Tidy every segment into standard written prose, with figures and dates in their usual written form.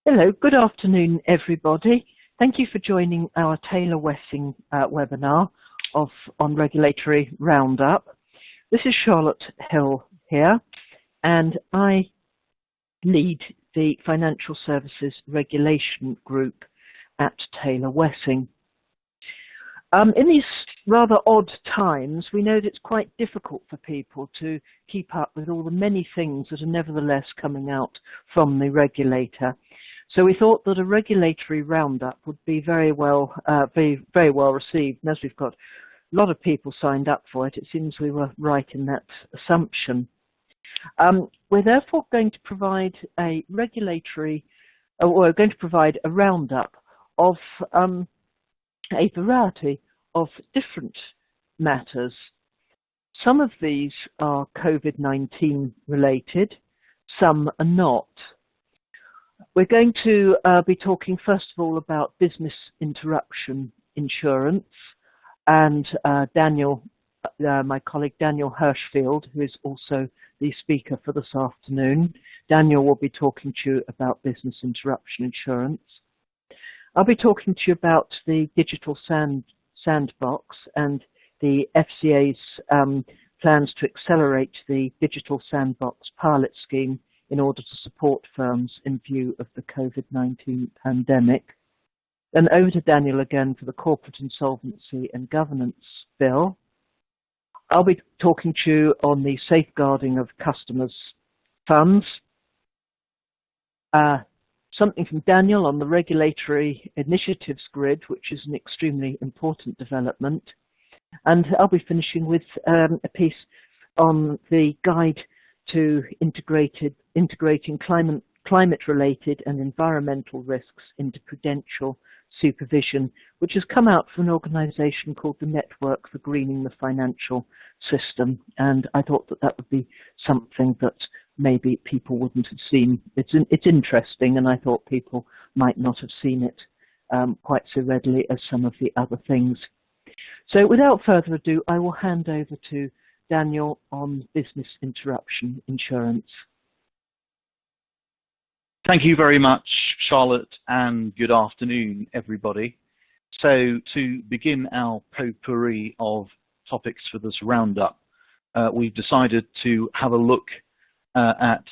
Hello, good afternoon everybody. Thank you for joining our Taylor Wessing webinar on Regulatory Roundup. This is Charlotte Hill here, and I lead the Financial Services Regulation Group at Taylor Wessing. In these rather odd times, we know that it's quite difficult for people to keep up with all the many things that are nevertheless coming out from the regulator. So we thought that a regulatory roundup would be very well received, and as we've got a lot of people signed up for it, it seems we were right in that assumption. We're therefore going to provide a roundup of a variety of different matters. Some of these are COVID-19 related, some are not. We're going to be talking first of all about business interruption insurance, and my colleague Daniel Hirschfield, who is also the speaker for this afternoon. Daniel will be talking to you about business interruption insurance. I'll be talking to you about the Digital Sandbox and the FCA's plans to accelerate the Digital Sandbox pilot scheme in order to support firms in view of the COVID-19 pandemic. Then over to Daniel again for the Corporate Insolvency and Governance Bill. I'll be talking to you on the safeguarding of customers' funds. Something from Daniel on the Regulatory Initiatives Grid, which is an extremely important development. And I'll be finishing with a piece on the guide to integrating climate-related and environmental risks into Prudential supervision, which has come out from an organisation called the Network for Greening the Financial System. And I thought that that would be something that maybe people wouldn't have seen. It's interesting, and I thought people might not have seen it quite so readily as some of the other things. So without further ado, I will hand over to Daniel on business interruption insurance. Thank you very much, Charlotte, and good afternoon, everybody. So to begin our potpourri of topics for this roundup, we've decided to have a look at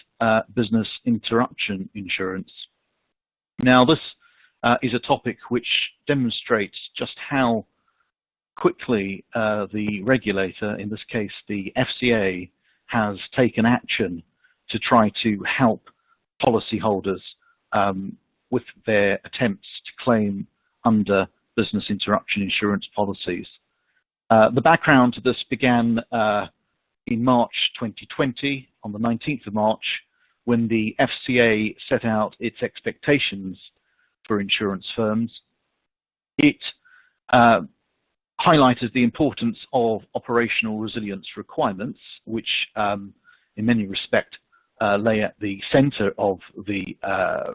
business interruption insurance. Now, this is a topic which demonstrates just how quickly the regulator, in this case the FCA, has taken action to try to help policyholders with their attempts to claim under business interruption insurance policies. The background to this began in March 2020, on the 19th of March, when the FCA set out its expectations for insurance firms. It highlighted the importance of operational resilience requirements, which in many respects lay at the center of the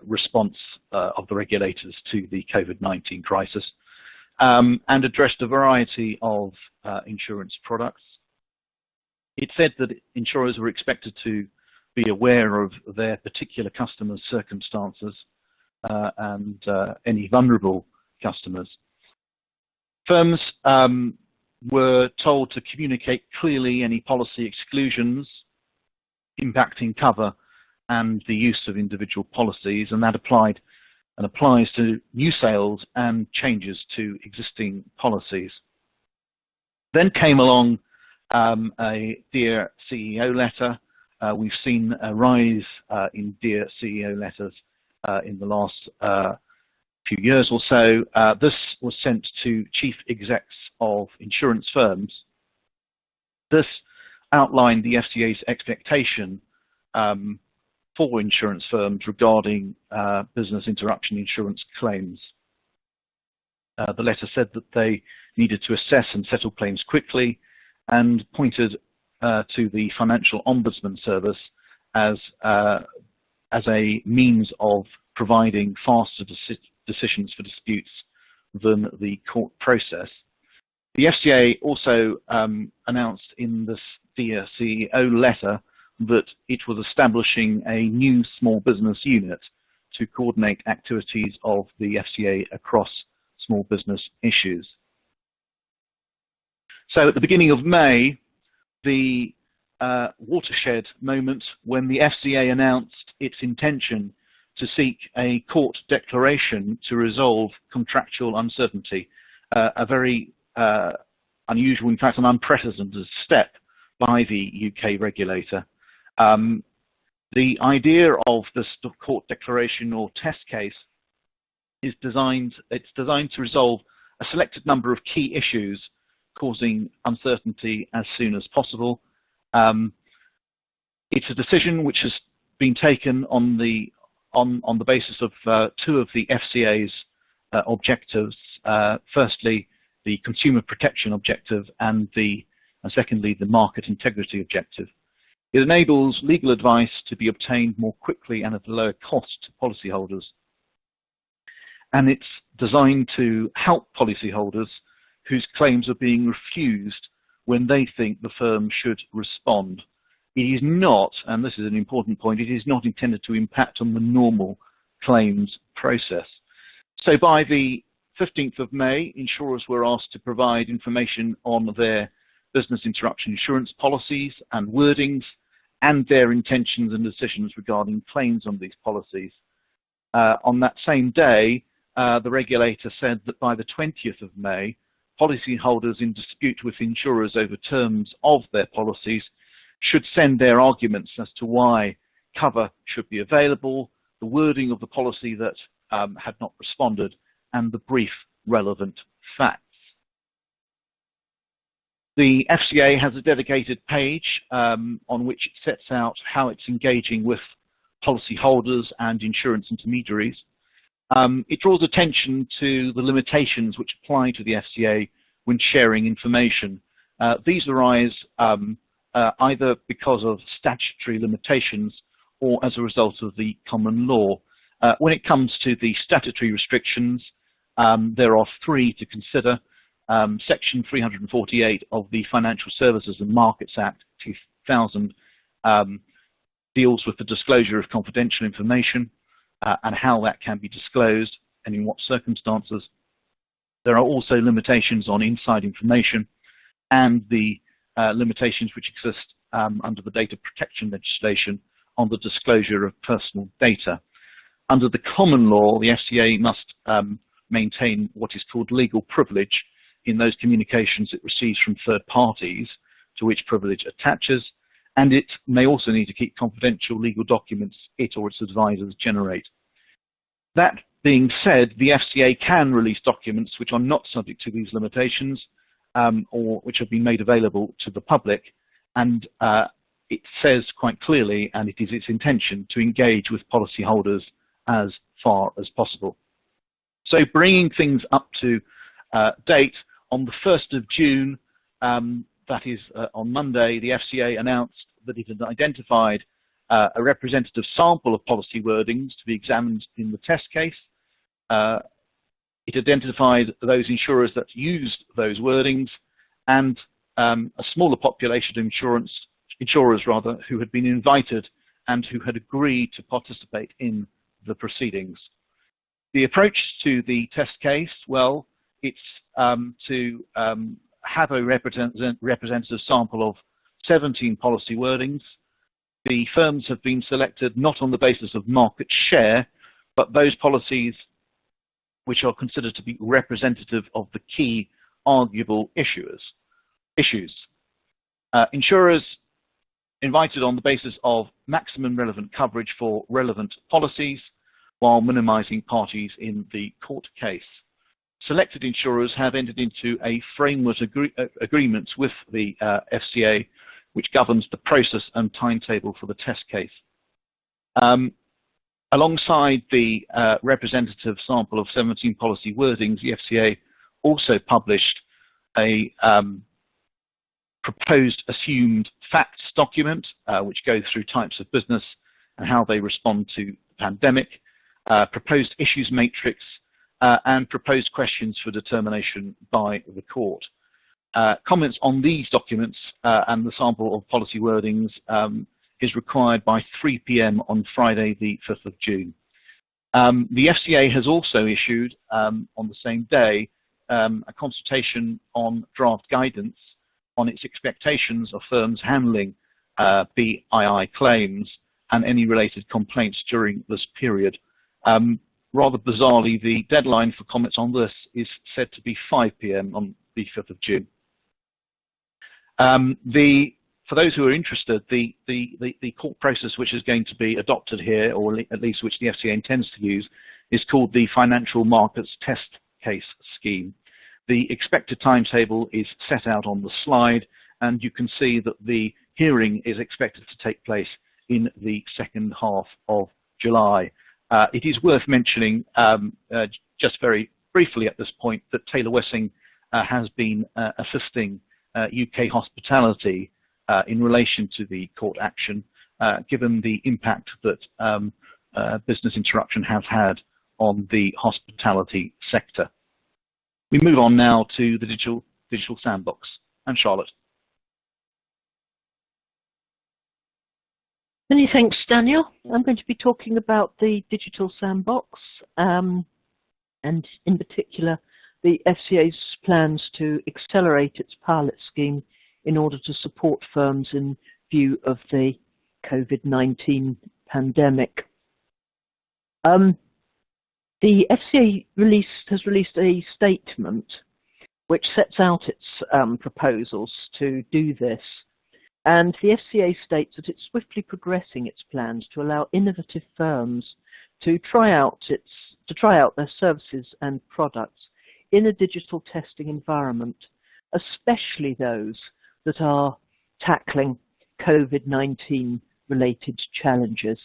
response of the regulators to the COVID-19 crisis, and addressed a variety of insurance products. It said that insurers were expected to be aware of their particular customers' circumstances and any vulnerable customers. Firms were told to communicate clearly any policy exclusions impacting cover and the use of individual policies, and that applied and applies to new sales and changes to existing policies. Then came along a Dear CEO letter. We've seen a rise in Dear CEO letters in the last few years or so. This was sent to chief execs of insurance firms. This outlined the FCA's expectation for insurance firms regarding business interruption insurance claims. The letter said that they needed to assess and settle claims quickly, and pointed to the Financial Ombudsman Service as a means of providing faster decisions for disputes than the court process. The FCA also announced in this Dear CEO letter that it was establishing a new small business unit to coordinate activities of the FCA across small business issues. So at the beginning of May, the watershed moment when the FCA announced its intention to seek a court declaration to resolve contractual uncertainty, a very unusual, in fact an unprecedented step by the UK regulator. The idea of this court declaration or test case is designed to resolve a selected number of key issues causing uncertainty as soon as possible. It's a decision which has been taken on the basis of two of the FCA's objectives. Firstly, the consumer protection objective, and secondly, the market integrity objective. It enables legal advice to be obtained more quickly and at a lower cost to policyholders. And it's designed to help policyholders whose claims are being refused when they think the firm should respond. It is not, and this is an important point, it is not intended to impact on the normal claims process. So by the 15th of May, insurers were asked to provide information on their business interruption insurance policies and wordings, and their intentions and decisions regarding claims on these policies. On that same day, the regulator said that by the 20th of May, policyholders in dispute with insurers over terms of their policies should send their arguments as to why cover should be available, the wording of the policy that had not responded, and the brief relevant facts. The FCA has a dedicated page on which it sets out how it's engaging with policyholders and insurance intermediaries. It draws attention to the limitations which apply to the FCA when sharing information. These arise either because of statutory limitations or as a result of the common law. When it comes to the statutory restrictions, there are three to consider. Section 348 of the Financial Services and Markets Act 2000 deals with the disclosure of confidential information and how that can be disclosed and in what circumstances. There are also limitations on inside information and the limitations which exist under the data protection legislation on the disclosure of personal data. Under the common law, the FCA must maintain what is called legal privilege in those communications it receives from third parties to which privilege attaches, and it may also need to keep confidential legal documents it or its advisors generate. That being said, the FCA can release documents which are not subject to these limitations or which have been made available to the public, and it says quite clearly, and it is its intention, to engage with policyholders as far as possible. So bringing things up to date, on the 1st of June, that is on Monday, the FCA announced that it had identified a representative sample of policy wordings to be examined in the test case. It identified those insurers that used those wordings and a smaller population of insurers who had been invited and who had agreed to participate in the proceedings. The approach to the test case, well, it's to have a representative sample of 17 policy wordings. The firms have been selected not on the basis of market share, but those policies which are considered to be representative of the key arguable issues. Insurers invited on the basis of maximum relevant coverage for relevant policies while minimizing parties in the court case. Selected insurers have entered into a framework agreement with the FCA, which governs the process and timetable for the test case. Alongside the representative sample of 17 policy wordings, the FCA also published a proposed assumed facts document, which goes through types of business and how they respond to the pandemic, proposed issues matrix, and proposed questions for determination by the court. Comments on these documents and the sample of policy wordings is required by 3 p.m. on Friday, the 5th of June. The FCA has also issued, on the same day, a consultation on draft guidance on its expectations of firms handling BII claims and any related complaints during this period. Rather bizarrely, the deadline for comments on this is said to be 5 p.m. on the 5th of June. For those who are interested, the court process which is going to be adopted here, or at least which the FCA intends to use, is called the Financial Markets Test Case Scheme. The expected timetable is set out on the slide, and you can see that the hearing is expected to take place in the second half of July. It is worth mentioning, just very briefly at this point, that Taylor Wessing has been assisting UK hospitality in relation to the court action, given the impact that business interruption has had on the hospitality sector. We move on now to the Digital Sandbox. And Charlotte. Many thanks, Daniel. I'm going to be talking about the Digital Sandbox, and in particular, the FCA's plans to accelerate its pilot scheme in order to support firms in view of the COVID-19 pandemic. The FCA has released a statement which sets out its proposals to do this. And the FCA states that it's swiftly progressing its plans to allow innovative firms to try out their services and products in a digital testing environment, especially those that are tackling COVID-19 related challenges.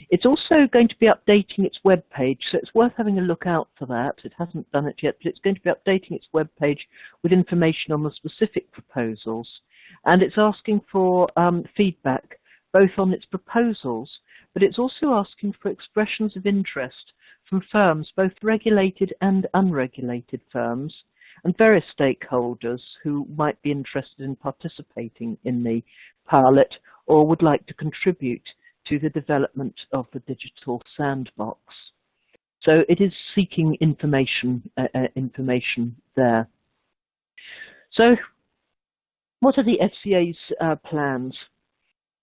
It's also going to be updating its web page, so it's worth having a look out for that. It hasn't done it yet, but it's going to be updating its web page with information on the specific proposals. And it's asking for feedback both on its proposals, but it's also asking for expressions of interest from firms, both regulated and unregulated firms, and various stakeholders who might be interested in participating in the pilot or would like to contribute to the development of the Digital Sandbox. So it is seeking information there. So what are the FCA's plans?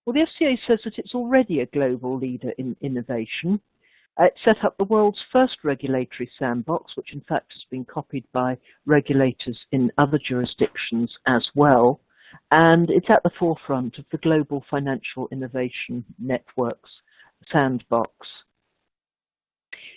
Well, the FCA says that it's already a global leader in innovation. It set up the world's first regulatory sandbox, which in fact has been copied by regulators in other jurisdictions as well. And it's at the forefront of the Global Financial Innovation Network's Sandbox.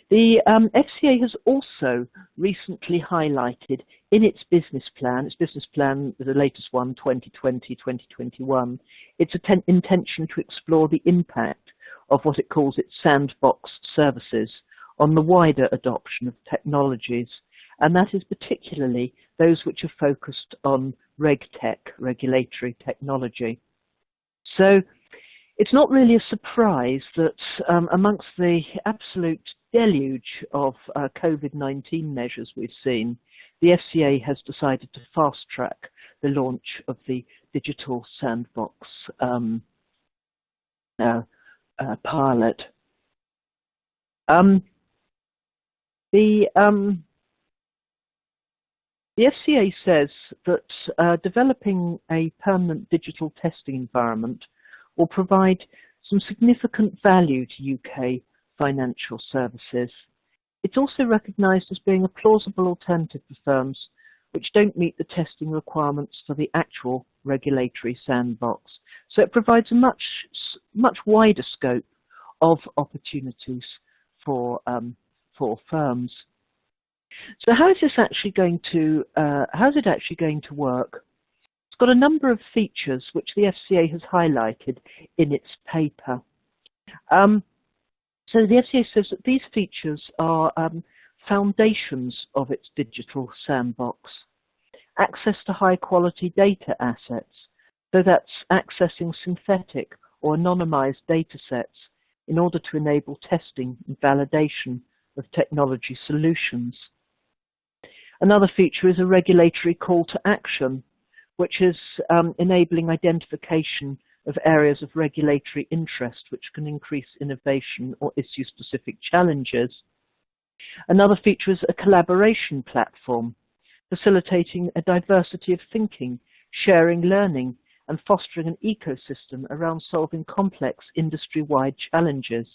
The FCA has also recently highlighted in its business plan, the latest one, 2020-2021, its intention to explore the impact of what it calls its sandbox services on the wider adoption of technologies, and that is particularly those which are focused on RegTech, regulatory technology. So it's not really a surprise that amongst the absolute deluge of COVID-19 measures we've seen, the FCA has decided to fast-track the launch of the Digital Sandbox pilot. The FCA says that developing a permanent digital testing environment will provide some significant value to UK financial services. It's also recognised as being a plausible alternative for firms which don't meet the testing requirements for the actual regulatory sandbox. So it provides a much wider scope of opportunities for firms. So how is this actually going to work? It's got a number of features which the FCA has highlighted in its paper. So the FCA says that these features are foundations of its digital sandbox. Access to high quality data assets, so that's accessing synthetic or anonymized data sets in order to enable testing and validation of technology solutions. Another feature is a regulatory call to action, which is enabling identification of areas of regulatory interest which can increase innovation or issue-specific challenges. Another feature is a collaboration platform, facilitating a diversity of thinking, sharing learning, and fostering an ecosystem around solving complex industry-wide challenges.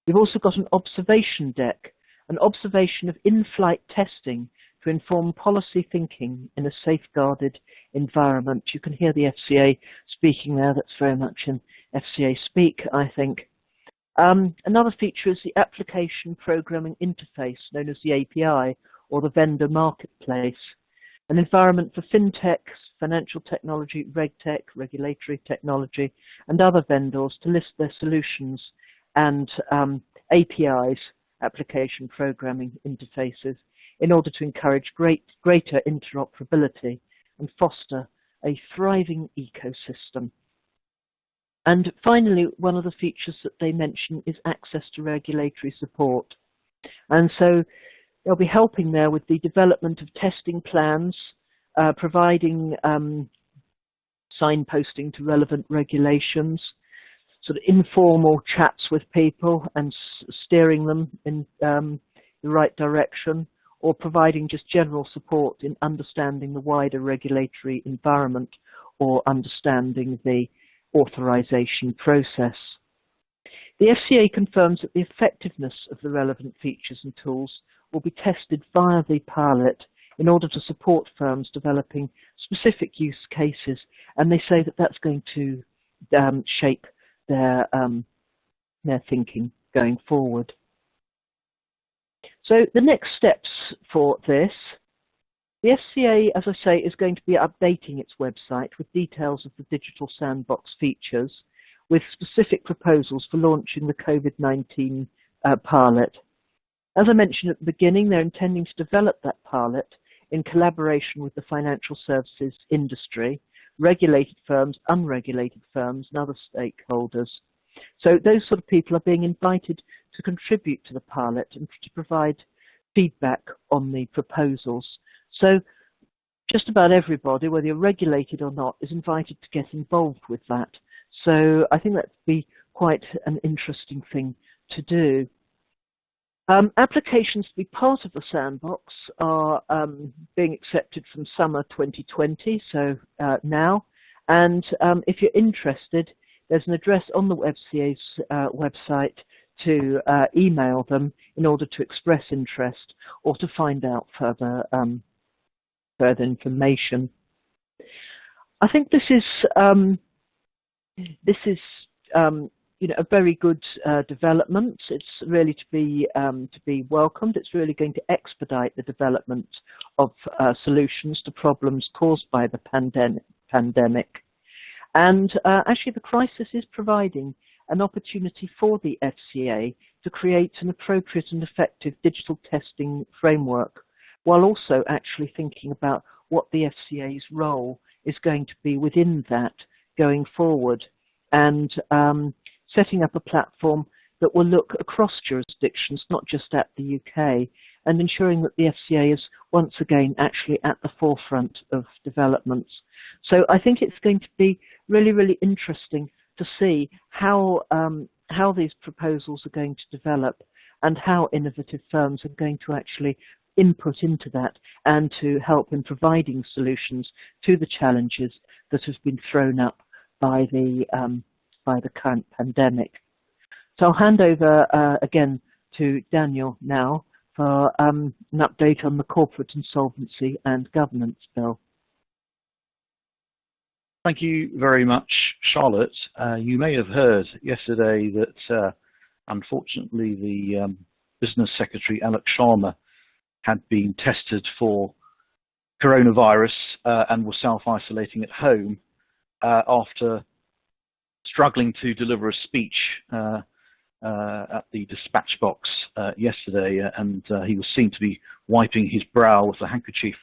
We've also got an observation deck, an observation of in-flight testing to inform policy thinking in a safeguarded environment. You can hear the FCA speaking there. That's very much in FCA speak, I think. Another feature is the application programming interface, known as the API, or the vendor marketplace, an environment for fintechs, financial technology, regtech, regulatory technology, and other vendors to list their solutions and APIs, application programming interfaces, in order to encourage greater interoperability and foster a thriving ecosystem. And finally, one of the features that they mention is access to regulatory support. And so they'll be helping there with the development of testing plans, providing signposting to relevant regulations, sort of informal chats with people and steering them in the right direction, or providing just general support in understanding the wider regulatory environment or understanding the authorization process. The FCA confirms that the effectiveness of the relevant features and tools will be tested via the pilot in order to support firms developing specific use cases, and they say that that's going to shape their thinking going forward. So the next steps for this, the FCA, as I say, is going to be updating its website with details of the Digital Sandbox features, with specific proposals for launching the COVID-19 pilot. As I mentioned at the beginning, they're intending to develop that pilot in collaboration with the financial services industry, regulated firms, unregulated firms, and other stakeholders. So those sort of people are being invited to contribute to the pilot and to provide feedback on the proposals. So just about everybody, whether you're regulated or not, is invited to get involved with that. So I think that'd be quite an interesting thing to do. Applications to be part of the sandbox are being accepted from summer 2020, so now. And if you're interested, there's an address on the FCA's website to email them in order to express interest or to find out further information. I think this is you know, a very good development. It's really to be welcomed. It's really going to expedite the development of solutions to problems caused by the pandemic. And actually, the crisis is providing an opportunity for the FCA to create an appropriate and effective digital testing framework, while also actually thinking about what the FCA's role is going to be within that going forward, and setting up a platform that will look across jurisdictions, not just at the UK, and ensuring that the FCA is once again actually at the forefront of developments. So I think it's going to be really, really interesting to see how these proposals are going to develop and how innovative firms are going to actually input into that and to help in providing solutions to the challenges that have been thrown up by the current pandemic. So I'll hand over again to Daniel now for an update on the Corporate Insolvency and Governance Bill. Thank you very much, Charlotte. You may have heard yesterday that unfortunately the Business Secretary, Alex Sharma, had been tested for coronavirus and was self-isolating at home after struggling to deliver a speech at the dispatch box yesterday, and he was seen to be wiping his brow with a handkerchief.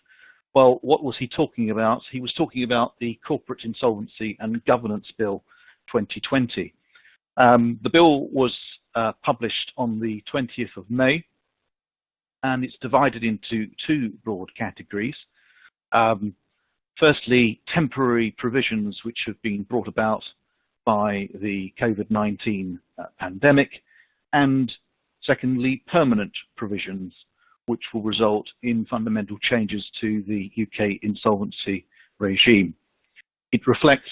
Well, what was he talking about? He was talking about the Corporate Insolvency and Governance Bill 2020. The bill was published on the 20th of May, and it's divided into two broad categories. Firstly, temporary provisions which have been brought about by the COVID-19 pandemic, and secondly, permanent provisions which will result in fundamental changes to the UK insolvency regime. It reflects,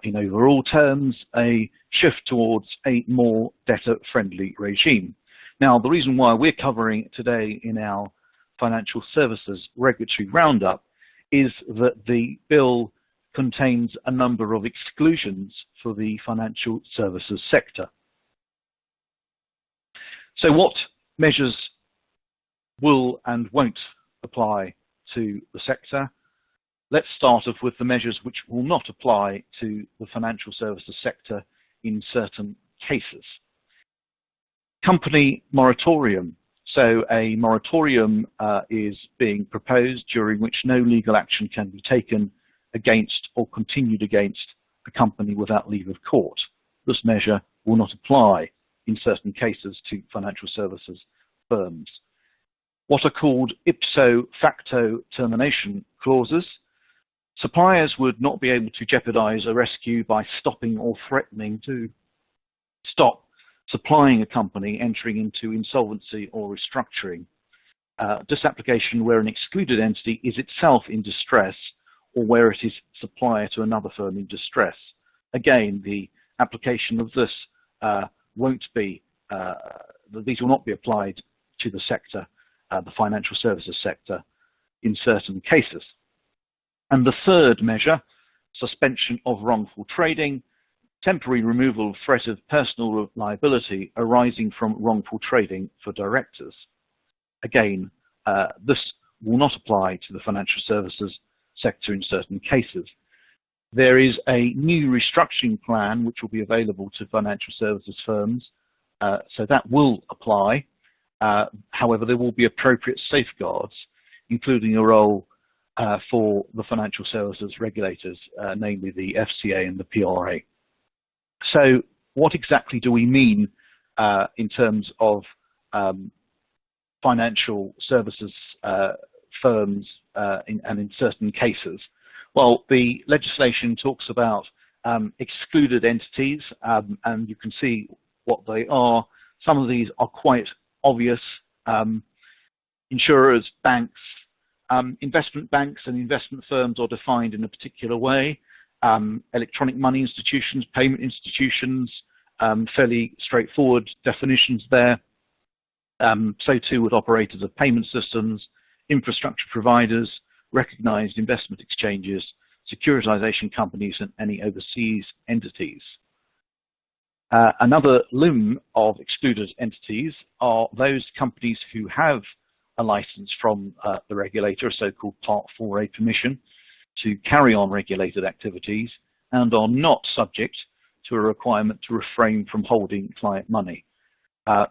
in overall terms, a shift towards a more debtor-friendly regime. Now, the reason why we're covering it today in our financial services regulatory roundup is that the bill contains a number of exclusions for the financial services sector. So what measures will and won't apply to the sector? Let's start off with the measures which will not apply to the financial services sector in certain cases. Company moratorium. So a moratorium is being proposed during which no legal action can be taken against or continued against a company without leave of court. This measure will not apply in certain cases to financial services firms. What are called ipso facto termination clauses. Suppliers would not be able to jeopardize a rescue by stopping or threatening to stop supplying a company entering into insolvency or restructuring. Disapplication where an excluded entity is itself in distress or where it is supplier to another firm in distress. Again, the application of this these will not be applied to the sector, the financial services sector, in certain cases. And the third measure, suspension of wrongful trading, temporary removal of threat of personal liability arising from wrongful trading for directors. Again, this will not apply to the financial services sector in certain cases. There is a new restructuring plan which will be available to financial services firms, so that will apply. However, there will be appropriate safeguards, including a role for the financial services regulators, namely the FCA and the PRA. So what exactly do we mean in terms of financial services firms and in certain cases? Well, the legislation talks about excluded entities, and you can see what they are. Some of these are quite obvious. Insurers, banks, investment banks and investment firms are defined in a particular way. Electronic money institutions, payment institutions, fairly straightforward definitions there. So too with operators of payment systems, infrastructure providers, recognized investment exchanges, securitization companies, and any overseas entities. Another limb of excluded entities are those companies who have a license from the regulator, a so-called Part 4A permission, to carry on regulated activities and are not subject to a requirement to refrain from holding client money.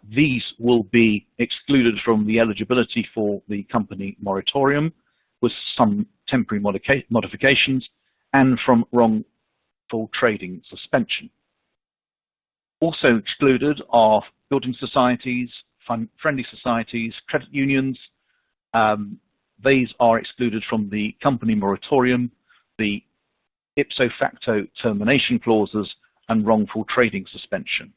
These will be excluded from the eligibility for the company moratorium with some temporary modifications and from wrongful trading suspension. Also excluded are building societies, friendly societies, credit unions. These are excluded from the company moratorium, the ipso facto termination clauses, and wrongful trading suspension.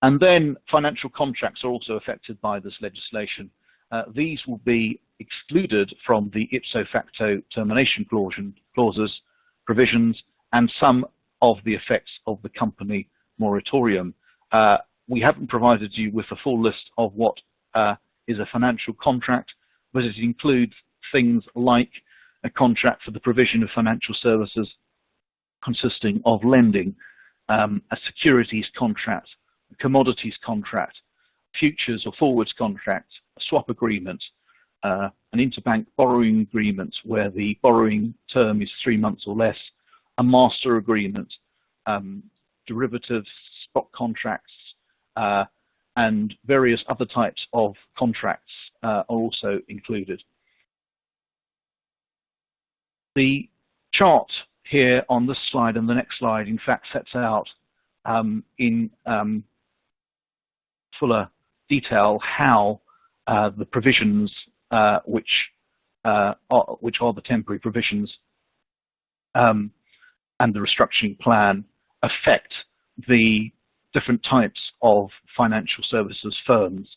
And then financial contracts are also affected by this legislation. These will be excluded from the ipso facto termination clauses, provisions, and some of the effects of the company moratorium. We haven't provided you with a full list of what is a financial contract, but it includes things like a contract for the provision of financial services consisting of lending, a securities contract, a commodities contract, futures or forwards contract, a swap agreement, an interbank borrowing agreement where the borrowing term is 3 months or less, a master agreement, derivatives, spot contracts, and various other types of contracts are also included. The chart here on this slide and the next slide, in fact, sets out in fuller detail how the provisions which are the temporary provisions and the restructuring plan affect the different types of financial services firms.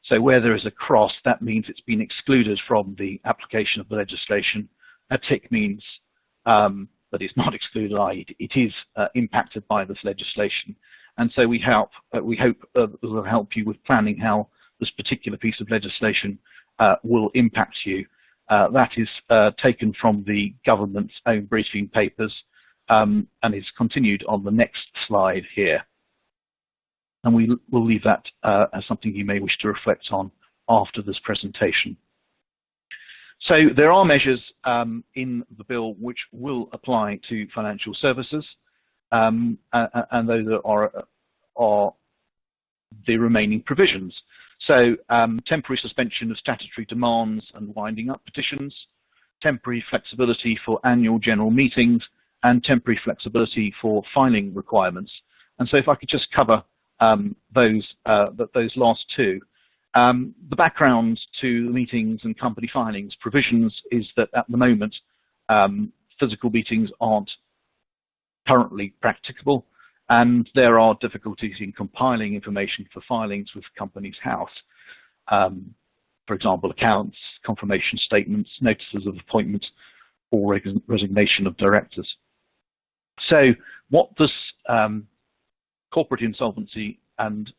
So where there is a cross, that means it's been excluded from the application of the legislation. A tick means that it's not excluded, i.e. it is impacted by this legislation. And so we hope it will help you with planning how this particular piece of legislation will impact you. That is taken from the government's own briefing papers and is continued on the next slide here. And we'll leave that as something you may wish to reflect on after this presentation. So there are measures in the bill which will apply to financial services, and those are the remaining provisions. So temporary suspension of statutory demands and winding up petitions, temporary flexibility for annual general meetings, and temporary flexibility for filing requirements. And so if I could just cover those last two. The background to meetings and company filings provisions is that at the moment physical meetings aren't currently practicable, and there are difficulties in compiling information for filings with Companies House. For example, accounts, confirmation statements, notices of appointment, or resignation of directors. So what this Corporate Insolvency and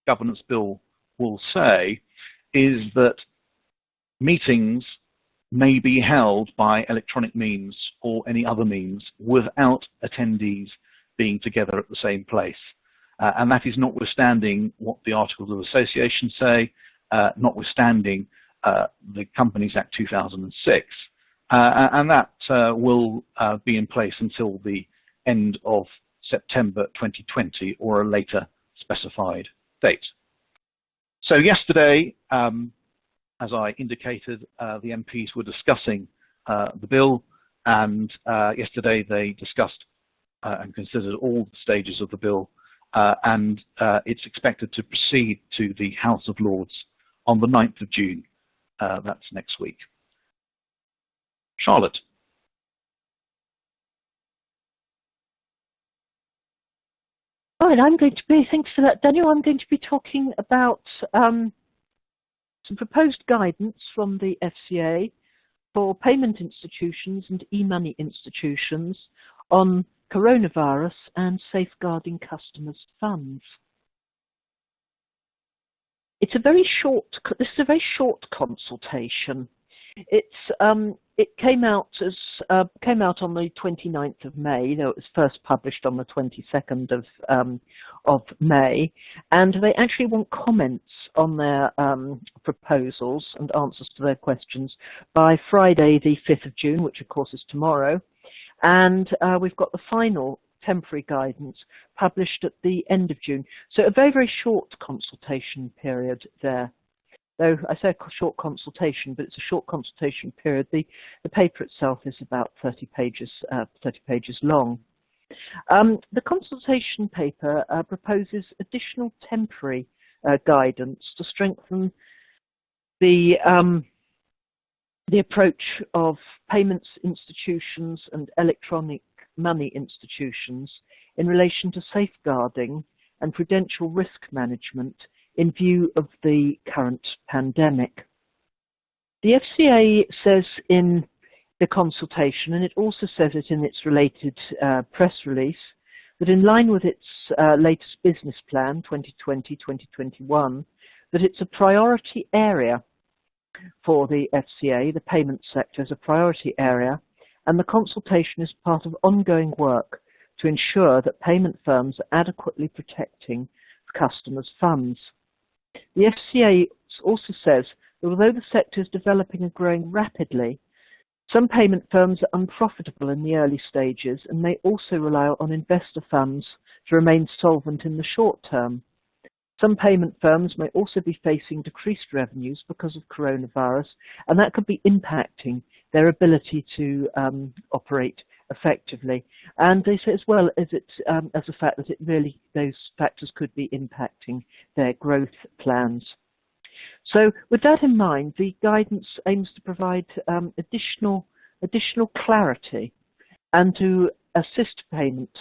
Governance Bill will say is that meetings may be held by electronic means or any other means without attendees being together at the same place. And that is notwithstanding what the Articles of Association say, notwithstanding the Companies Act 2006. And that will be in place until the end of September 2020 or a later specified date. So yesterday, as I indicated, the MPs were discussing the bill, and yesterday they discussed and considered all the stages of the bill, and it's expected to proceed to the House of Lords on the 9th of June. That's next week. Charlotte. Right, thanks for that, Daniel. I'm going to be talking about some proposed guidance from the FCA for payment institutions and e-money institutions on coronavirus and safeguarding customers' funds. This is a very short consultation. It came out on the 29th of May, though it was first published on the 22nd of May, and they actually want comments on their proposals and answers to their questions by Friday the 5th of June, which of course is tomorrow, and we've got the final temporary guidance published at the end of June. So a very, very short consultation period there. Though I say a short consultation, but it's a short consultation period. The paper itself is about 30 pages long. The consultation paper proposes additional temporary guidance to strengthen the approach of payments institutions and electronic money institutions in relation to safeguarding and prudential risk management in view of the current pandemic. The FCA says in the consultation, and it also says it in its related press release, that in line with its latest business plan, 2020-2021, that it's a priority area for the FCA, the payment sector is a priority area, and the consultation is part of ongoing work to ensure that payment firms are adequately protecting customers' funds. The FCA also says that although the sector is developing and growing rapidly, some payment firms are unprofitable in the early stages and may also rely on investor funds to remain solvent in the short term. Some payment firms may also be facing decreased revenues because of coronavirus, and that could be impacting their ability to operate effectively. And they say as well as the fact that those factors could be impacting their growth plans. So with that in mind, the guidance aims to provide additional clarity and to assist payment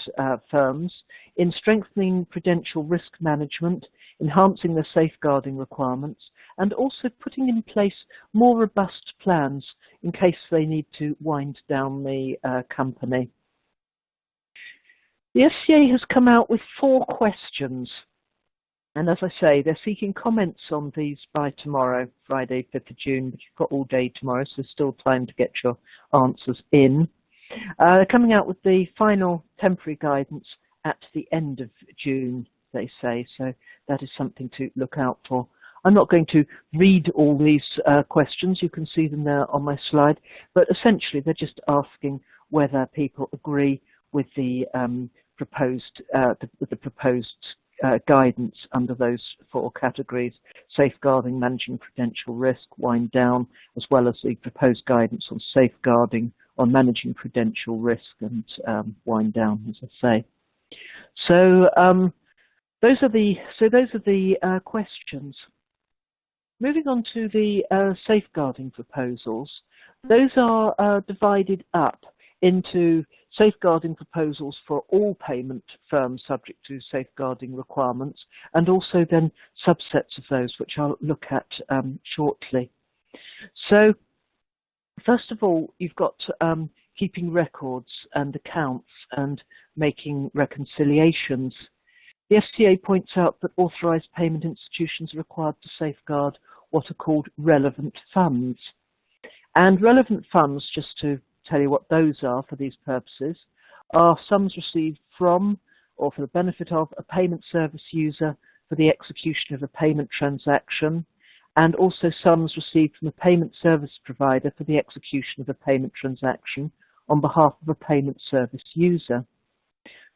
firms in strengthening prudential risk management, enhancing their safeguarding requirements, and also putting in place more robust plans in case they need to wind down the company. The FCA has come out with 4 questions, and as I say, they're seeking comments on these by tomorrow, Friday, 5th of June, but you've got all day tomorrow, so there's still time to get your answers in. They're coming out with the final temporary guidance at the end of June, they say, so that is something to look out for. I'm not going to read all these questions, you can see them there on my slide, but essentially they're just asking whether people agree with the proposed guidance under those 4 categories: safeguarding, managing prudential risk, wind down, as well as the proposed guidance on safeguarding, on managing prudential risk, and wind down, as I say. So those are the questions. Moving on to the safeguarding proposals, those are divided up into safeguarding proposals for all payment firms subject to safeguarding requirements, and also then subsets of those, which I'll look at shortly. So first of all, you've got keeping records and accounts and making reconciliations. The FCA points out that authorised payment institutions are required to safeguard what are called relevant funds. And relevant funds, just to tell you what those are for these purposes, are sums received from or for the benefit of a payment service user for the execution of a payment transaction, and also sums received from a payment service provider for the execution of a payment transaction on behalf of a payment service user.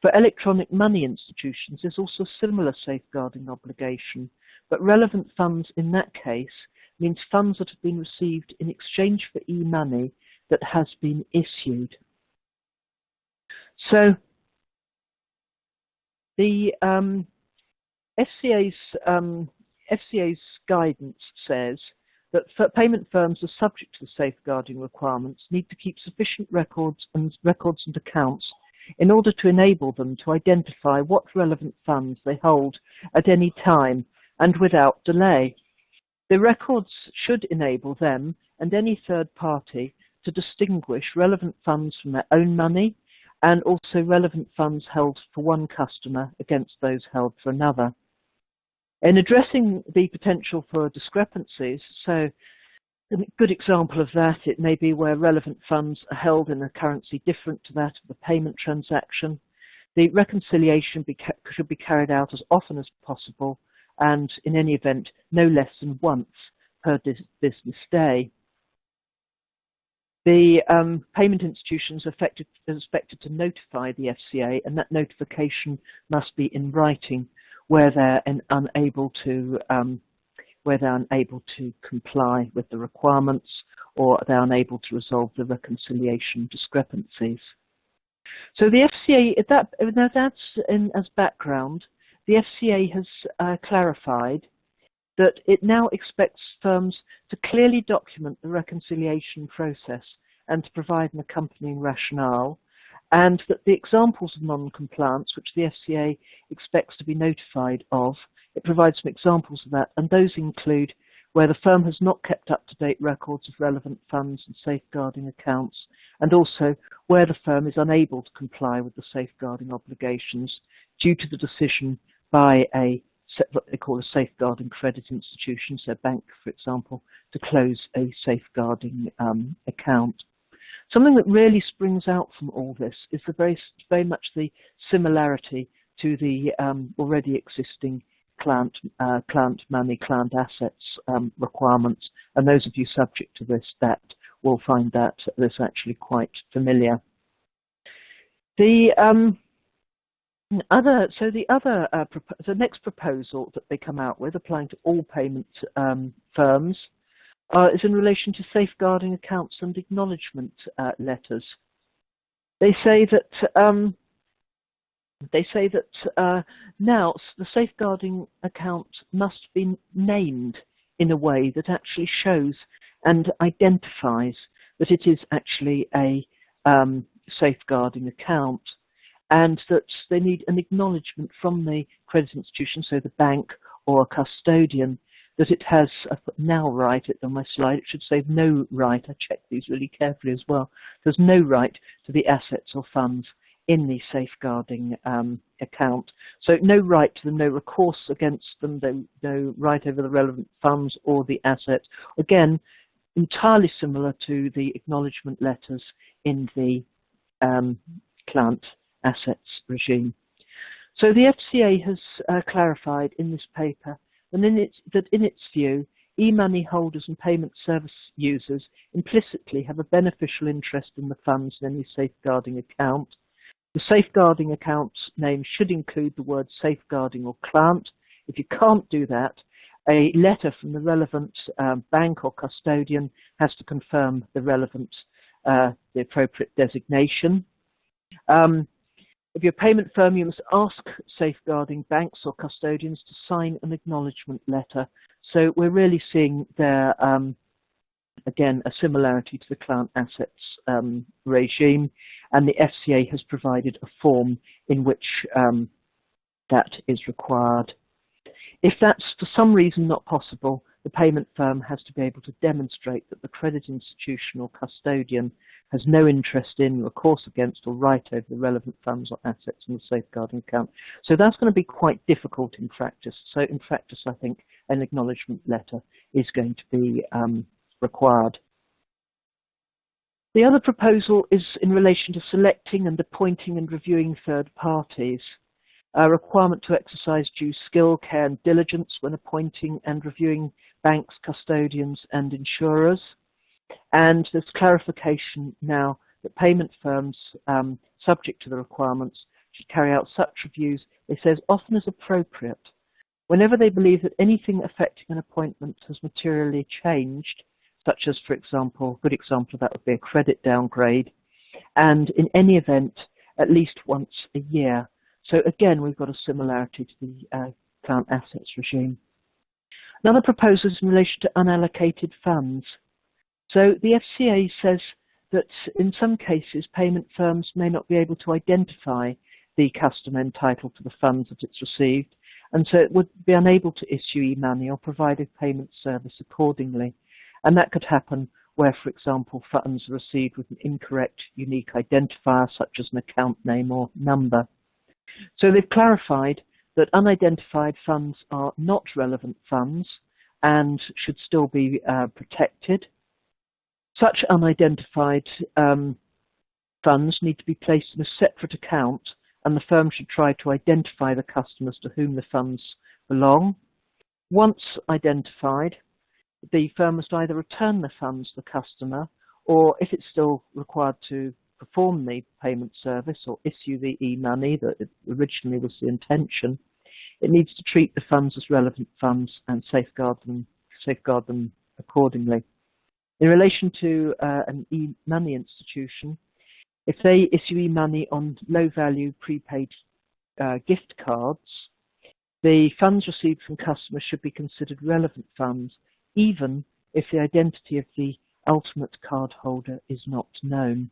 For electronic money institutions, there's also a similar safeguarding obligation, but relevant funds in that case means funds that have been received in exchange for e-money that has been issued. So the FCA's guidance says that payment firms are subject to the safeguarding requirements need to keep sufficient records and accounts in order to enable them to identify what relevant funds they hold at any time and without delay. The records should enable them and any third party to distinguish relevant funds from their own money and also relevant funds held for one customer against those held for another. In addressing the potential for discrepancies, so a good example of that, it may be where relevant funds are held in a currency different to that of the payment transaction. The reconciliation should be carried out as often as possible and in any event no less than once per business day. The payment institutions are expected to notify the FCA, and that notification must be in writing where they're unable to comply with the requirements, or they're unable to resolve the reconciliation discrepancies. So the FCA, as background, the FCA has clarified that it now expects firms to clearly document the reconciliation process and to provide an accompanying rationale, and that the examples of non-compliance, which the FCA expects to be notified of, it provides some examples of that, and those include where the firm has not kept up-to-date records of relevant funds and safeguarding accounts, and also where the firm is unable to comply with the safeguarding obligations due to the decision by what they call a safeguarding credit institution, so a bank, for example, to close a safeguarding account. Something that really springs out from all this is very much the similarity to the already existing client money, client assets requirements, and those of you subject to this will find this actually quite familiar. The next proposal that they come out with, applying to all payment firms, is in relation to safeguarding accounts and acknowledgement letters. They say that now the safeguarding account must be named in a way that actually shows and identifies that it is actually a safeguarding account, and that they need an acknowledgement from the credit institution, so the bank or a custodian, that it has, I've put now right on my slide, it should say no right, I checked these really carefully as well, there's no right to the assets or funds in the safeguarding account. So no right to them, no recourse against them, no right over the relevant funds or the assets. Again, entirely similar to the acknowledgement letters in the client assets regime. So the FCA has clarified in this paper that in its view, e-money holders and payment service users implicitly have a beneficial interest in the funds in any safeguarding account. The safeguarding account name should include the word safeguarding or client. If you can't do that, a letter from the relevant bank or custodian has to confirm the relevant, the appropriate designation. If you're a payment firm, you must ask safeguarding banks or custodians to sign an acknowledgement letter. So we're really seeing there, again, a similarity to the client assets regime, and the FCA has provided a form in which that is required. If that's for some reason not possible, the payment firm has to be able to demonstrate that the credit institution or custodian has no interest in, recourse against, or right over the relevant funds or assets in the safeguarding account. So that's going to be quite difficult in practice. So in practice, I think an acknowledgement letter is going to be required. The other proposal is in relation to selecting and appointing and reviewing third parties. A requirement to exercise due skill, care and diligence when appointing and reviewing banks, custodians and insurers. And there's clarification now that payment firms, subject to the requirements, should carry out such reviews, they say, as often as appropriate, whenever they believe that anything affecting an appointment has materially changed, such as, for example, a good example of that would be a credit downgrade, and in any event, at least once a year. So again, we've got a similarity to the client assets regime. Another proposal is in relation to unallocated funds. So the FCA says that in some cases, payment firms may not be able to identify the customer entitled to the funds that it's received, and so it would be unable to issue e-money or provide a payment service accordingly. And that could happen where, for example, funds are received with an incorrect unique identifier, such as an account name or number. So they've clarified that unidentified funds are not relevant funds and should still be protected. Such unidentified funds need to be placed in a separate account, and the firm should try to identify the customers to whom the funds belong. Once identified, the firm must either return the funds to the customer, or if it's still required to perform the payment service or issue the e-money that originally was the intention, it needs to treat the funds as relevant funds and safeguard them accordingly. In relation to an e-money institution, if they issue e-money on low-value prepaid gift cards, the funds received from customers should be considered relevant funds, even if the identity of the ultimate card holder is not known.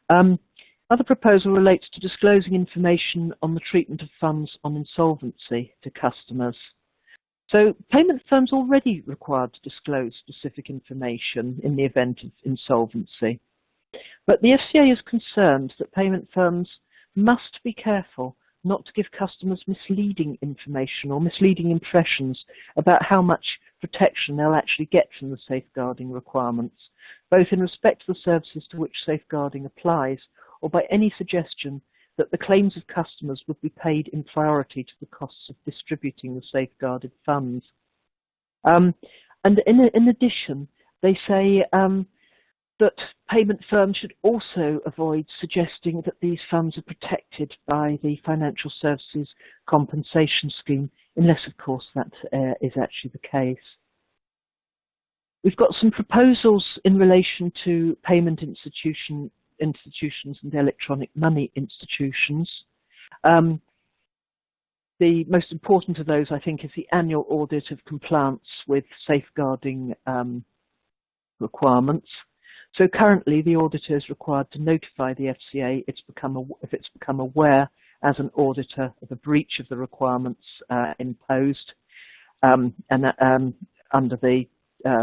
Other proposal relates to disclosing information on the treatment of funds on insolvency to customers. So payment firms are already required to disclose specific information in the event of insolvency. But the FCA is concerned that payment firms must be careful not to give customers misleading information or misleading impressions about how much protection they'll actually get from the safeguarding requirements, both in respect to the services to which safeguarding applies or by any suggestion that the claims of customers would be paid in priority to the costs of distributing the safeguarded funds. And in addition, they say that payment firms should also avoid suggesting that these funds are protected by the Financial Services Compensation Scheme, unless, of course, that is actually the case. We've got some proposals in relation to payment institutions and electronic money institutions. The most important of those, I think, is the annual audit of compliance with safeguarding requirements. So currently, the auditor is required to notify the FCA if it's become aware as an auditor of a breach of the requirements imposed under the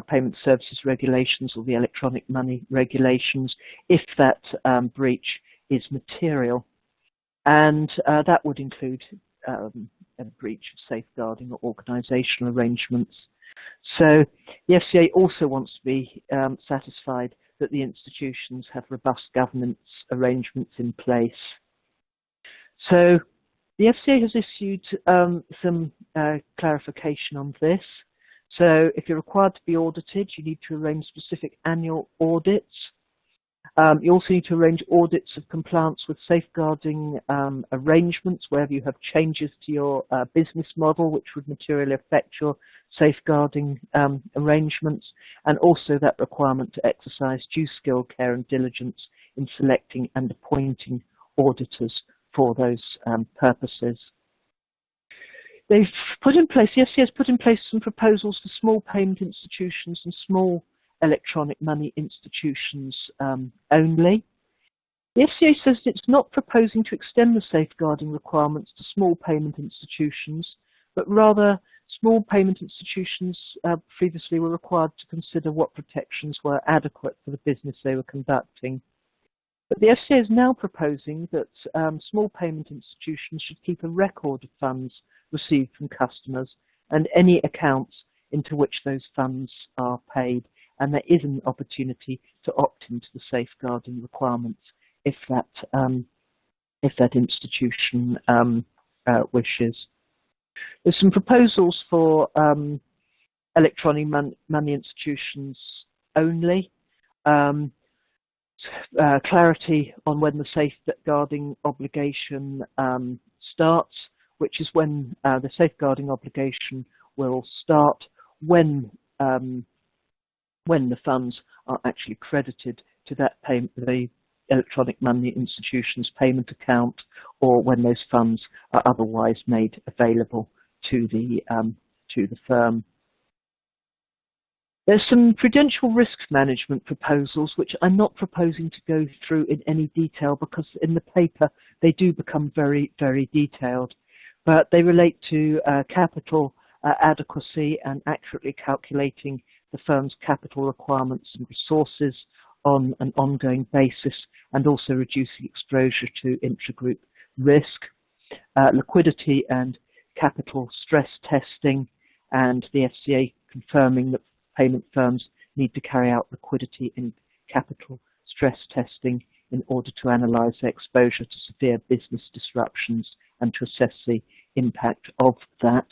Payment Services Regulations or the Electronic Money Regulations, if that breach is material. And that would include a breach of safeguarding or organisational arrangements. So the FCA also wants to be satisfied that the institutions have robust governance arrangements in place. So the FCA has issued some clarification on this. So if you're required to be audited, you need to arrange specific annual audits. You also need to arrange audits of compliance with safeguarding arrangements wherever you have changes to your business model which would materially affect your safeguarding arrangements, and also that requirement to exercise due skill, care and diligence in selecting and appointing auditors for those purposes. They've put in place, the FCA has put in place some proposals for small payment institutions and small electronic money institutions only. The FCA says that it's not proposing to extend the safeguarding requirements to small payment institutions, but rather small payment institutions previously were required to consider what protections were adequate for the business they were conducting. But the FCA is now proposing that small payment institutions should keep a record of funds received from customers and any accounts into which those funds are paid, and there is an opportunity to opt into the safeguarding requirements if that institution wishes. There's some proposals for electronic money institutions only. Clarity on when the safeguarding obligation starts, which is when the safeguarding obligation will start when the funds are actually credited to that the electronic money institution's payment account, or when those funds are otherwise made available to the firm. There's some prudential risk management proposals which I'm not proposing to go through in any detail because in the paper they do become very, very detailed. But they relate to capital adequacy and accurately calculating the firm's capital requirements and resources on an ongoing basis, and also reducing exposure to intragroup risk, liquidity and capital stress testing, and the FCA confirming that payment firms need to carry out liquidity and capital stress testing in order to analyse their exposure to severe business disruptions and to assess the impact of that.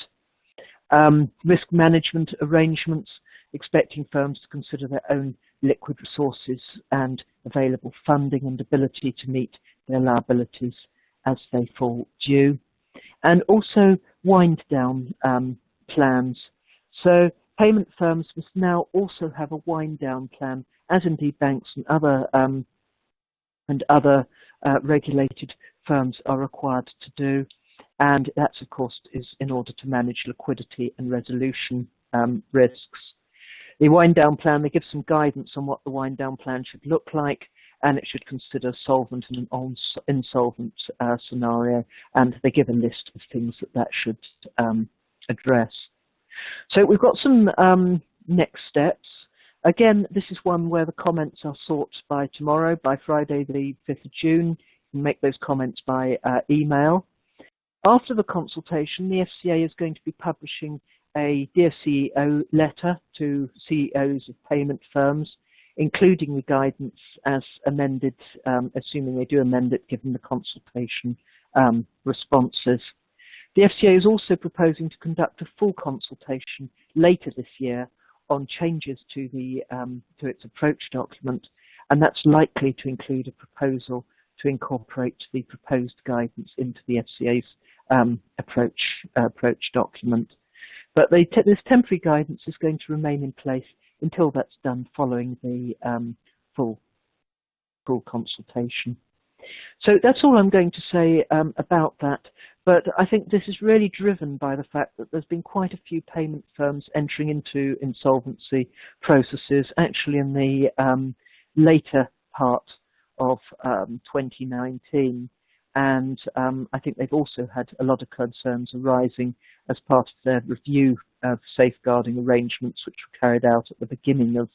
Risk management arrangements, expecting firms to consider their own liquid resources and available funding and ability to meet their liabilities as they fall due. And also wind down plans. So payment firms must now also have a wind down plan, as indeed banks and other regulated firms are required to do. And that's, of course, is in order to manage liquidity and resolution risks. The wind down plan, they give some guidance on what the wind down plan should look like, and it should consider solvent and an insolvent scenario, and they give a list of things that should address. So we've got some next steps. Again, this is one where the comments are sought by tomorrow, by Friday the 5th of June. You can make those comments by email. After the consultation, the FCA is going to be publishing a Dear CEO letter to CEOs of payment firms, including the guidance as amended, assuming they do amend it given the consultation responses. The FCA is also proposing to conduct a full consultation later this year on changes to its approach document, and that's likely to include a proposal to incorporate the proposed guidance into the FCA's approach document. But this temporary guidance is going to remain in place until that's done, following the full consultation. So that's all I'm going to say about that. But I think this is really driven by the fact that there's been quite a few payment firms entering into insolvency processes, actually in the later part of 2019. And I think they've also had a lot of concerns arising as part of their review of safeguarding arrangements, which were carried out at the beginning of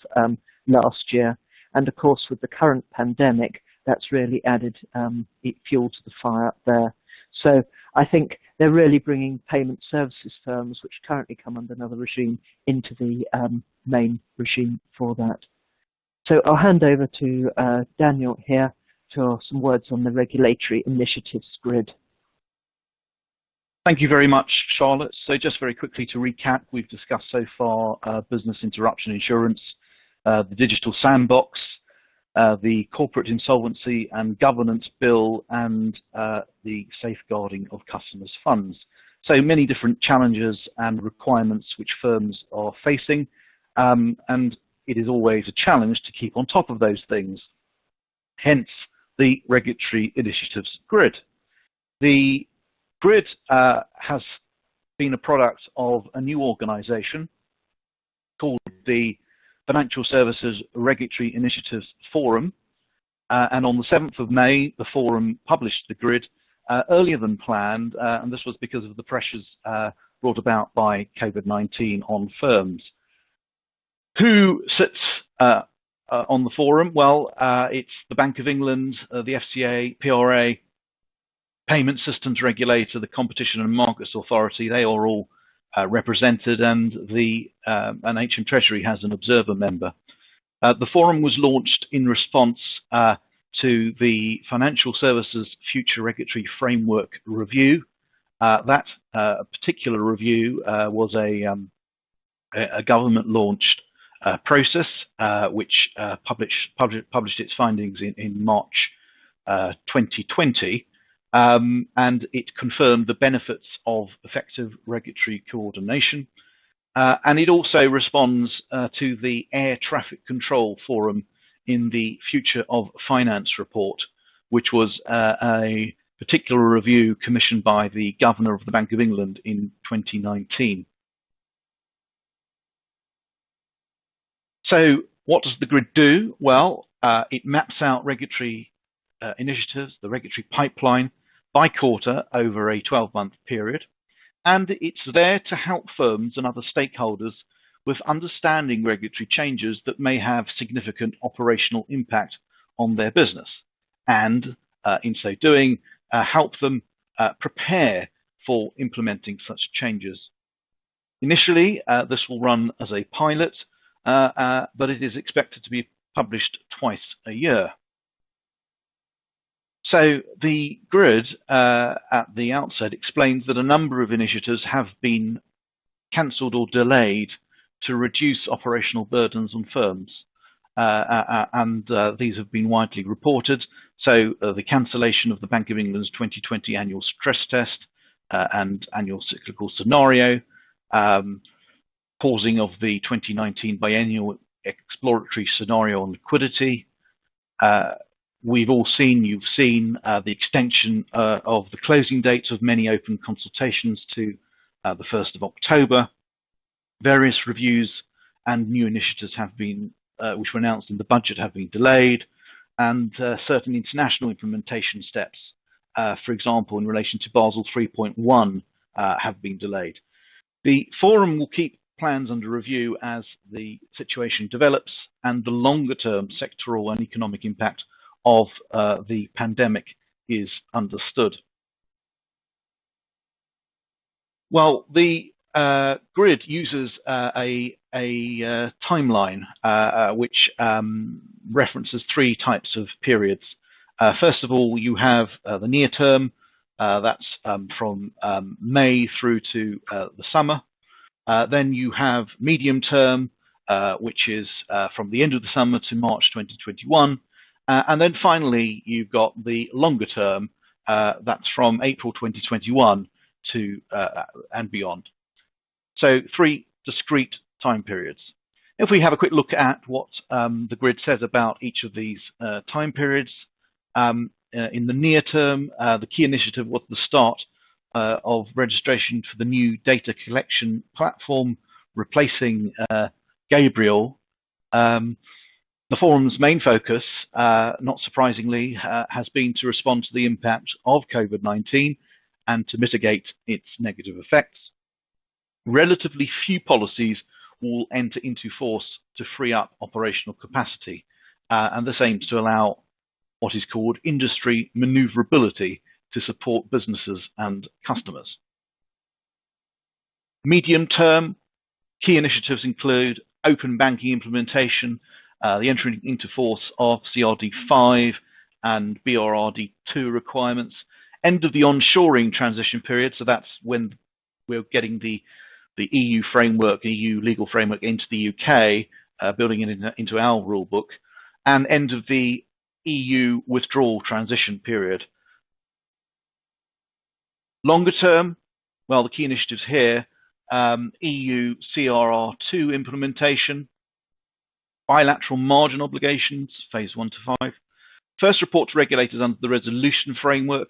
last year. And of course, with the current pandemic, that's really added fuel to the fire up there. So I think they're really bringing payment services firms, which currently come under another regime, into the main regime for that. So I'll hand over to Daniel here for some words on the regulatory initiatives grid. Thank you very much, Charlotte. So just very quickly to recap, we've discussed so far business interruption insurance, the Digital Sandbox, the Corporate Insolvency and Governance Bill, and the safeguarding of customers' funds. So many different challenges and requirements which firms are facing, and it is always a challenge to keep on top of those things. Hence, the regulatory initiatives grid. The grid has been a product of a new organization called the Financial Services Regulatory Initiatives Forum, and on the 7th of May, the forum published the grid earlier than planned, and this was because of the pressures brought about by COVID-19 on firms. Who sits on the forum? Well, it's the Bank of England, the FCA, PRA, Payment Systems Regulator, the Competition and Markets Authority. They are all represented, and the HM Treasury has an observer member. The forum was launched in response to the Financial Services Future Regulatory Framework Review. That particular review was a government-launced process which published its findings in March 2020. And it confirmed the benefits of effective regulatory coordination. And it also responds to the Air Traffic Control Forum in the Future of Finance report, which was a particular review commissioned by the Governor of the Bank of England in 2019. So what does the grid do? Well, it maps out regulatory initiatives, the regulatory pipeline, by quarter over a 12-month period, and it's there to help firms and other stakeholders with understanding regulatory changes that may have significant operational impact on their business, and in so doing, help them prepare for implementing such changes. Initially, this will run as a pilot, but it is expected to be published twice a year. So the grid at the outset explains that a number of initiatives have been cancelled or delayed to reduce operational burdens on firms, and these have been widely reported. So the cancellation of the Bank of England's 2020 annual stress test and annual cyclical scenario, pausing of the 2019 biennial exploratory scenario on liquidity. You've seen the extension of the closing dates of many open consultations to the 1st of October. Various reviews and new initiatives have been, which were announced in the budget, have been delayed, and certain international implementation steps, for example, in relation to Basel 3.1, have been delayed. The forum will keep plans under review as the situation develops and the longer-term sectoral and economic impact of the pandemic is understood. Well, the grid uses a timeline which references three types of periods. First of all, you have the near term, that's from May through to the summer. Then you have medium term, which is from the end of the summer to March 2021. And then finally, you've got the longer term, that's from April 2021 to and beyond. So three discrete time periods. If we have a quick look at what the grid says about each of these time periods, in the near term, the key initiative was the start of registration for the new data collection platform, replacing Gabriel. The forum's main focus, not surprisingly, has been to respond to the impact of COVID-19 and to mitigate its negative effects. Relatively few policies will enter into force to free up operational capacity, and this aims to allow what is called industry maneuverability to support businesses and customers. Medium-term key initiatives include open banking implementation, the entry into force of CRD5 and BRRD2 requirements, end of the onshoring transition period, so that's when we're getting the EU framework, EU legal framework into the UK, building it into our rule book, and end of the EU withdrawal transition period. Longer term, well, the key initiatives here, EU CRR2 implementation, bilateral margin obligations, phase 1 to 5, first report to regulators under the resolution framework,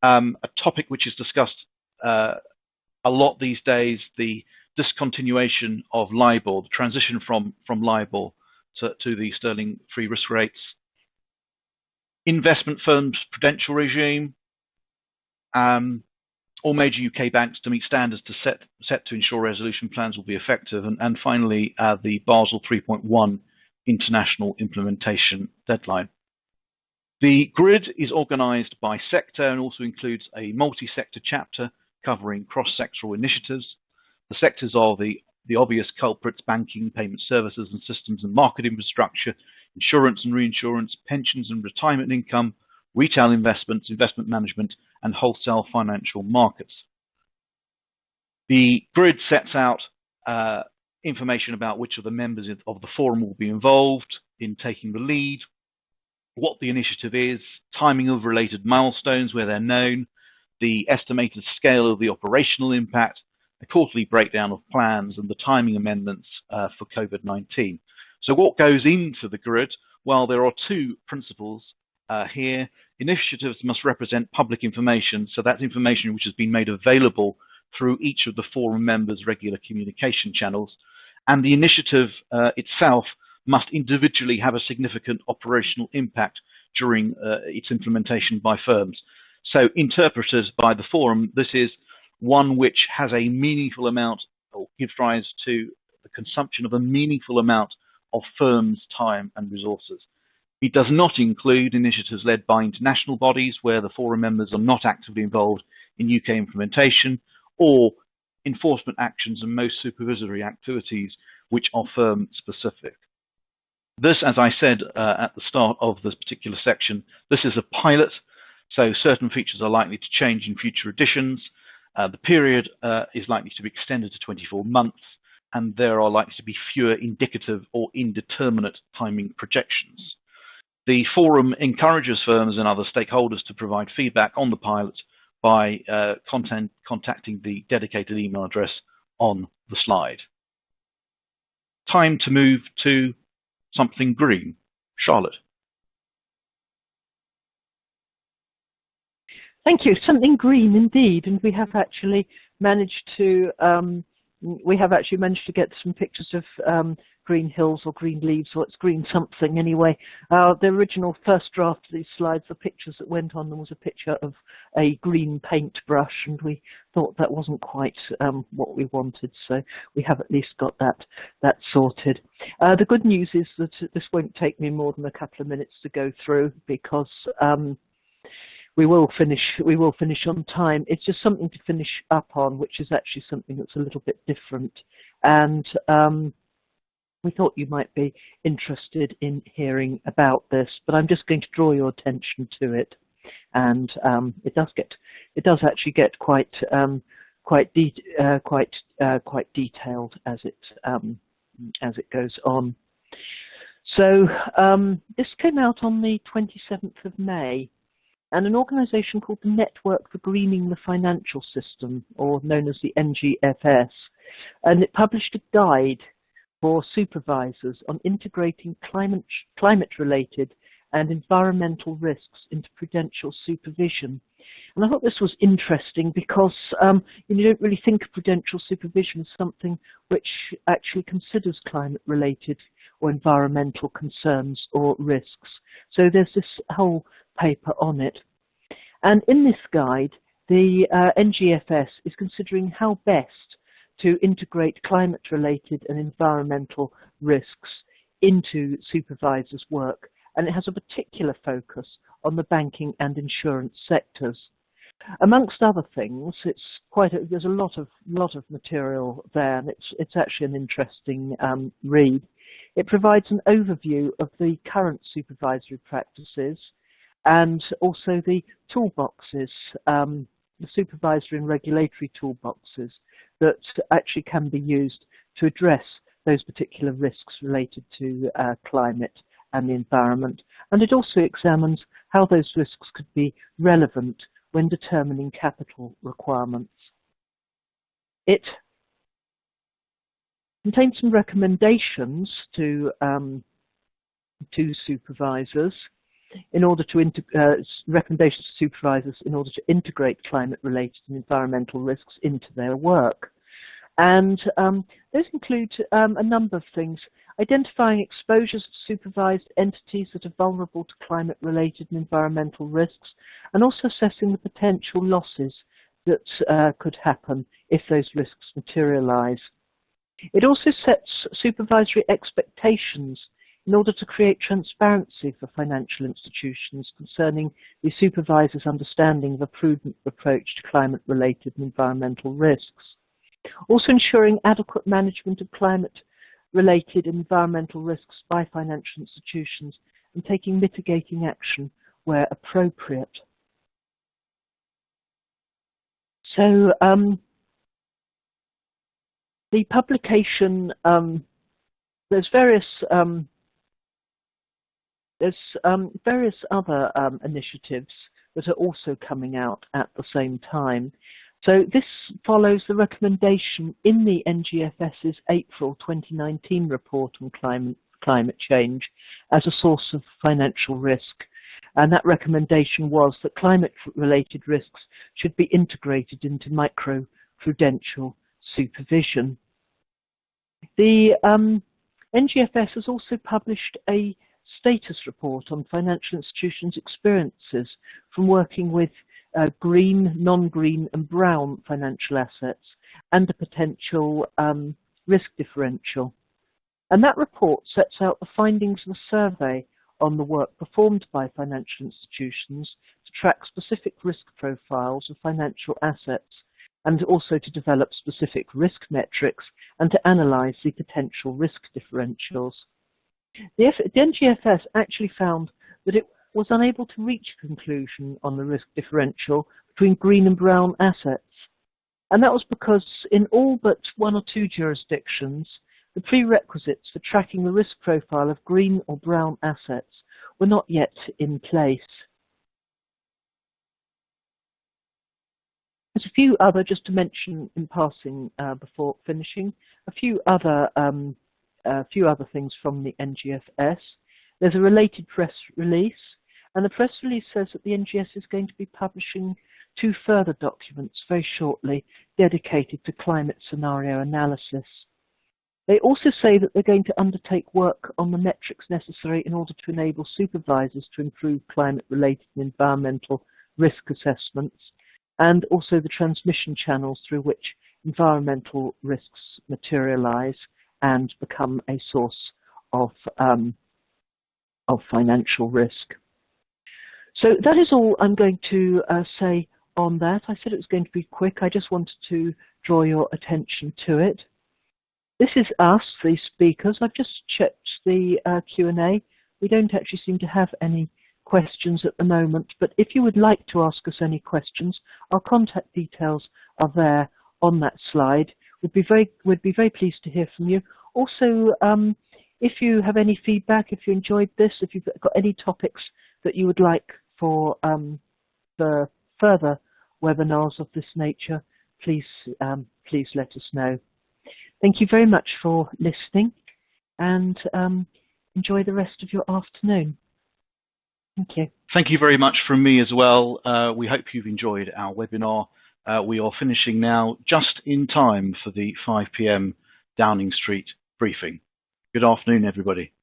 a topic which is discussed a lot these days, the discontinuation of LIBOR, the transition from LIBOR to the sterling free risk rates, investment firms Prudential regime, all major UK banks to meet standards set to ensure resolution plans will be effective, and finally the Basel 3.1 international implementation deadline. The grid is organised by sector and also includes a multi-sector chapter covering cross-sectoral initiatives. The sectors are the obvious culprits: banking, payment services and systems and market infrastructure, insurance and reinsurance, pensions and retirement income, retail investments, investment management, and wholesale financial markets. The grid sets out information about which of the members of the forum will be involved in taking the lead, what the initiative is, timing of related milestones where they're known, the estimated scale of the operational impact, a quarterly breakdown of plans, and the timing amendments for COVID-19. So what goes into the grid? Well, there are two principles here. Initiatives must represent public information, so that's information which has been made available through each of the forum members' regular communication channels, and the initiative itself must individually have a significant operational impact during its implementation by firms. So interpreted by the forum, this is one which has a meaningful amount, or gives rise to the consumption of a meaningful amount of firms' time and resources. It does not include initiatives led by international bodies where the forum members are not actively involved in UK implementation, or enforcement actions and most supervisory activities which are firm specific. This, as I said at the start of this particular section, this is a pilot, so certain features are likely to change in future editions. The period is likely to be extended to 24 months, and there are likely to be fewer indicative or indeterminate timing projections. The forum encourages firms and other stakeholders to provide feedback on the pilot by contacting the dedicated email address on the slide. Time to move to something green. Charlotte. Thank you. Something green indeed, and we have actually managed to get some pictures of green hills or green leaves, or it's green something anyway. The original first draft of these slides, the pictures that went on them was a picture of a green paintbrush, and we thought that wasn't quite what we wanted, so we have at least got that sorted. The good news is that this won't take me more than a couple of minutes to go through, because we will finish on time. It's just something to finish up on, which is actually something that's a little bit different, and we thought you might be interested in hearing about this, but I'm just going to draw your attention to it. And it does actually get quite detailed as it goes on. So this came out on the 27th of May, and an organisation called the Network for Greening the Financial System, or known as the NGFS, and it published a guide for supervisors on integrating climate-related and environmental risks into prudential supervision. And I thought this was interesting because you don't really think of prudential supervision as something which actually considers climate-related or environmental concerns or risks. So there's this whole paper on it. And in this guide, the NGFS is considering how best to integrate climate-related and environmental risks into supervisors' work, and it has a particular focus on the banking and insurance sectors. Amongst other things, there's a lot of material there, and it's actually an interesting read. It provides an overview of the current supervisory practices and also the toolboxes, the supervisory and regulatory toolboxes that actually can be used to address those particular risks related to climate and the environment. And it also examines how those risks could be relevant when determining capital requirements. It contains some recommendations to supervisors in order to integrate climate-related and environmental risks into their work. And those include a number of things: identifying exposures to supervised entities that are vulnerable to climate-related and environmental risks, and also assessing the potential losses that could happen if those risks materialize. It also sets supervisory expectations in order to create transparency for financial institutions concerning the supervisor's understanding of a prudent approach to climate-related and environmental risks. Also ensuring adequate management of climate-related environmental risks by financial institutions and taking mitigating action where appropriate. So the publication, there's various other initiatives that are also coming out at the same time. So this follows the recommendation in the NGFS's April 2019 report on climate change as a source of financial risk. And that recommendation was that climate-related risks should be integrated into micro-prudential supervision. The NGFS has also published a status report on financial institutions' experiences from working with green, non-green and brown financial assets and a potential risk differential. And that report sets out the findings of a survey on the work performed by financial institutions to track specific risk profiles of financial assets and also to develop specific risk metrics and to analyse the potential risk differentials. The NGFS actually found that it was unable to reach a conclusion on the risk differential between green and brown assets. And that was because in all but one or two jurisdictions, the prerequisites for tracking the risk profile of green or brown assets were not yet in place. There's a few other, just to mention in passing before finishing, a few other things from the NGFS. There's a related press release, and the press release says that the NGS is going to be publishing 2 further documents very shortly dedicated to climate scenario analysis. They also say that they're going to undertake work on the metrics necessary in order to enable supervisors to improve climate-related and environmental risk assessments, and also the transmission channels through which environmental risks materialize and become a source of financial risk. So that is all I'm going to say on that. I said it was going to be quick. I just wanted to draw your attention to it. This is us, the speakers. I've just checked the Q&A. We don't actually seem to have any questions at the moment, but if you would like to ask us any questions, our contact details are there on that slide. We'd be very pleased to hear from you. Also, if you have any feedback, if you enjoyed this, if you've got any topics that you would like for the further webinars of this nature, please let us know. Thank you very much for listening, and enjoy the rest of your afternoon. Thank you. Thank you very much from me as well. We hope you've enjoyed our webinar. We are finishing now just in time for the 5 p.m. Downing Street briefing. Good afternoon, everybody.